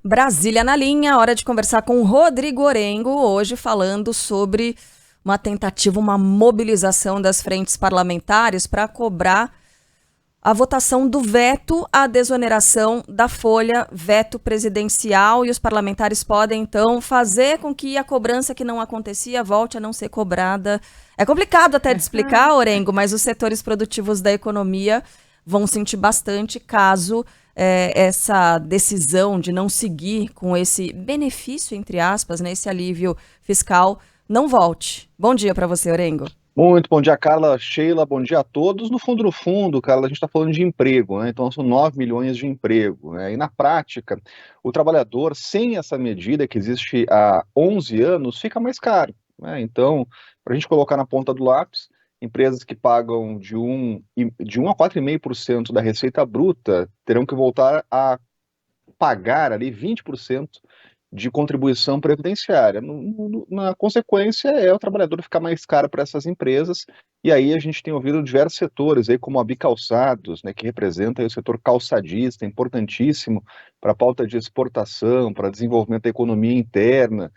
Brasília na linha, hora de conversar com o Rodrigo Orengo, hoje falando sobre uma tentativa, uma mobilização das frentes parlamentares para cobrar a votação do veto à desoneração da folha, veto presidencial, e os parlamentares podem, então, fazer com que a cobrança que não acontecia volte a não ser cobrada. É complicado até de explicar, Orengo, mas os setores produtivos da economia vão sentir bastante caso essa decisão de não seguir com esse benefício, entre aspas, né, esse alívio fiscal, não volte. Bom dia para você, Orengo. Muito bom dia, Carla, Sheila, bom dia a todos. No fundo, Carla, a gente está falando de emprego, né? Então são 9 milhões de emprego, né? E na prática, o trabalhador, sem essa medida que existe há 11 anos, fica mais caro, né? Então, para a gente colocar na ponta do lápis, empresas que pagam de 1 a 4,5% da receita bruta terão que voltar a pagar ali 20% de contribuição previdenciária. Na consequência, o trabalhador ficar mais caro para essas empresas, e aí a gente tem ouvido diversos setores, aí, como a Bicalçados, né, que representa aí o setor calçadista, importantíssimo para a pauta de exportação, para desenvolvimento da economia interna,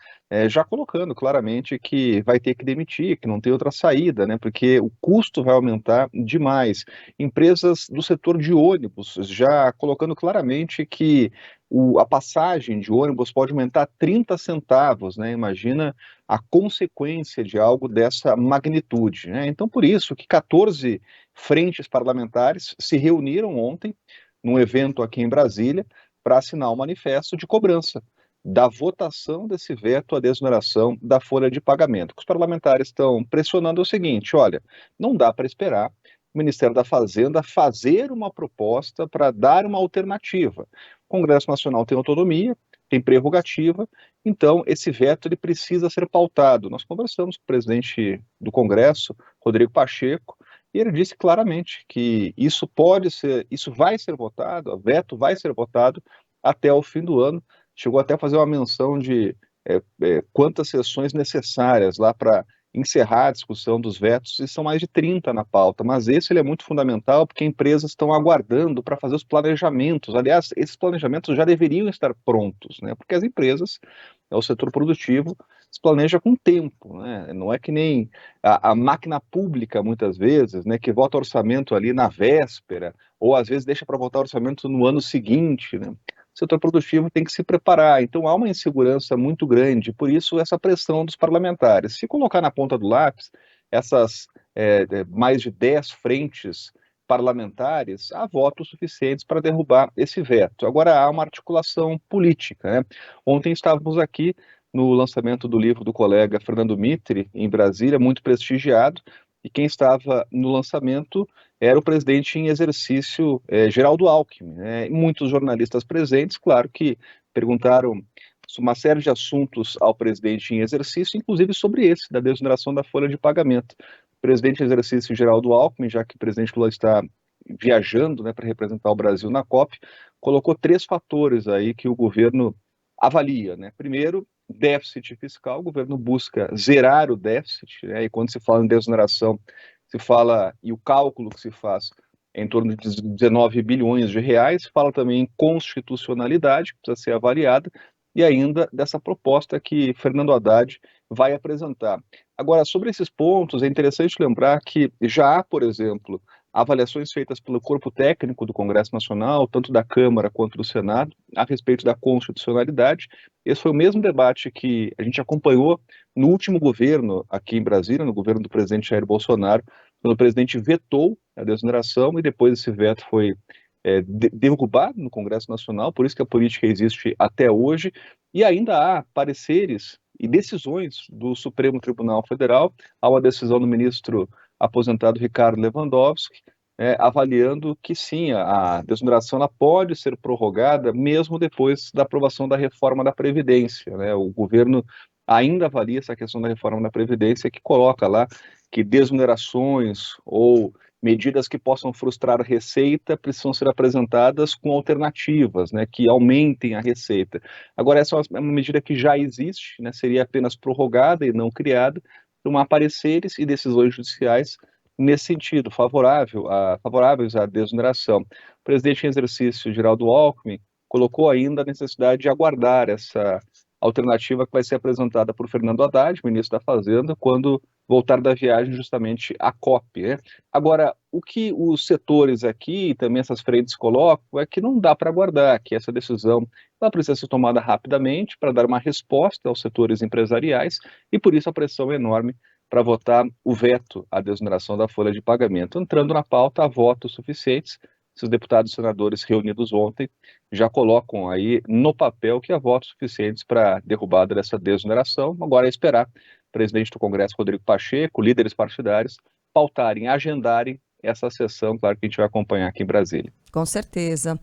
já colocando claramente que vai ter que demitir, que não tem outra saída, né, porque o custo vai aumentar demais. Empresas do setor de ônibus já colocando claramente que a passagem de ônibus pode aumentar 30 centavos, né? Imagina a consequência de algo dessa magnitude, né? Então, por isso que 14 frentes parlamentares se reuniram ontem, num evento aqui em Brasília, para assinar um manifesto de cobrança da votação desse veto à desoneração da folha de pagamento. Os parlamentares estão pressionando o seguinte: olha, não dá para esperar o Ministério da Fazenda fazer uma proposta para dar uma alternativa. O Congresso Nacional tem autonomia, tem prerrogativa, então esse veto ele precisa ser pautado. Nós conversamos com o presidente do Congresso, Rodrigo Pacheco, e ele disse claramente que isso vai ser votado, o veto vai ser votado até o fim do ano. Chegou até a fazer uma menção de quantas sessões necessárias lá para encerrar a discussão dos vetos, e são mais de 30 na pauta, mas esse ele é muito fundamental porque empresas estão aguardando para fazer os planejamentos. Aliás, esses planejamentos já deveriam estar prontos, né? Porque as empresas, o setor produtivo, se planeja com tempo, né? Não é que nem a máquina pública, muitas vezes, né, que vota orçamento ali na véspera, ou às vezes deixa para votar orçamento no ano seguinte, né? O setor produtivo tem que se preparar. Então há uma insegurança muito grande, por isso essa pressão dos parlamentares. Se colocar na ponta do lápis essas mais de 10 frentes parlamentares, há votos suficientes para derrubar esse veto. Agora há uma articulação política, né? Ontem estávamos aqui no lançamento do livro do colega Fernando Mitre, em Brasília, muito prestigiado, e quem estava no lançamento era o presidente em exercício, Geraldo Alckmin, né? E muitos jornalistas presentes, claro que perguntaram uma série de assuntos ao presidente em exercício, inclusive sobre esse, da desoneração da folha de pagamento. O presidente em exercício, Geraldo Alckmin, já que o presidente Lula está viajando, né, para representar o Brasil na COP, colocou 3 fatores aí que o governo avalia, né? Primeiro, déficit fiscal, o governo busca zerar o déficit, né? E quando se fala em desoneração, se fala, e o cálculo que se faz é em torno de 19 bilhões de reais, fala também em constitucionalidade, que precisa ser avaliada, e ainda dessa proposta que Fernando Haddad vai apresentar. Agora, sobre esses pontos, é interessante lembrar que já há, por exemplo, avaliações feitas pelo corpo técnico do Congresso Nacional, tanto da Câmara quanto do Senado, a respeito da constitucionalidade. Esse foi o mesmo debate que a gente acompanhou no último governo aqui em Brasília, no governo do presidente Jair Bolsonaro, quando o presidente vetou a desoneração e depois esse veto foi derrubado no Congresso Nacional, por isso que a política existe até hoje, e ainda há pareceres e decisões do Supremo Tribunal Federal, há uma decisão do ministro aposentado Ricardo Lewandowski, avaliando que sim, a desoneração ela pode ser prorrogada mesmo depois da aprovação da reforma da Previdência, né? O governo ainda avalia essa questão da reforma da Previdência, que coloca lá que desonerações ou medidas que possam frustrar a receita precisam ser apresentadas com alternativas, né, que aumentem a receita. Agora, essa é uma medida que já existe, né, seria apenas prorrogada e não criada, então há pareceres e decisões judiciais nesse sentido, favoráveis à desoneração. O presidente em exercício, Geraldo Alckmin, colocou ainda a necessidade de aguardar essa alternativa que vai ser apresentada por Fernando Haddad, ministro da Fazenda, quando voltar da viagem justamente à COP, né? Agora, o que os setores aqui e também essas frentes colocam é que não dá para aguardar, que essa decisão ela precisa ser tomada rapidamente para dar uma resposta aos setores empresariais e por isso a pressão é enorme para votar o veto à desoneração da folha de pagamento. Entrando na pauta, há votos suficientes. Esses deputados e senadores reunidos ontem já colocam aí no papel que há votos suficientes para a derrubada dessa desoneração. Agora é esperar o presidente do Congresso, Rodrigo Pacheco, líderes partidários, pautarem, agendarem essa sessão, claro que a gente vai acompanhar aqui em Brasília. Com certeza.